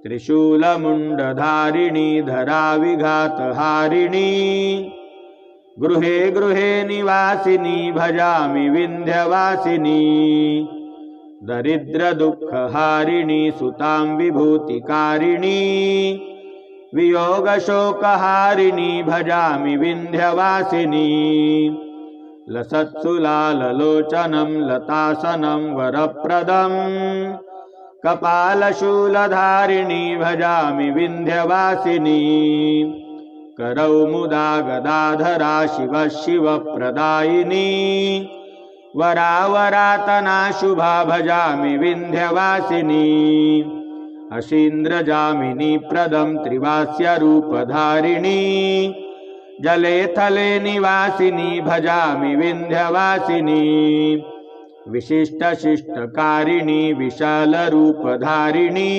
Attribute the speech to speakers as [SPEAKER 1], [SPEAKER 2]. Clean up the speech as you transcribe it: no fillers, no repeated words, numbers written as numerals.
[SPEAKER 1] त्रिशूलमुण्डधारिणी धराविघातहारिणी गृहे गृहे निवासिनी भजामि विन्ध्यवासिनी दरिद्रदुःखहारिणी सुतां विभूतिकारिणी वियोगशोकहारिणी भजामि विन्ध्यवासिनी लसत्सुलाललोचनं लतासनं वरप्रदं कपालशूलधारिणी भजामि विन्ध्यवासिनी करौमुदा गदाधरा शिवः शिवप्रदायिनी वरावरातना शुभा भजामि विन्ध्यवासिनी अशीन्द्रजामिनी प्रदं त्रिवास्यरूपधारिणी जले थले निवासिनी भजामि विन्ध्यवासिनी विशिष्टशिष्टकारिणी विशालरूपधारिणी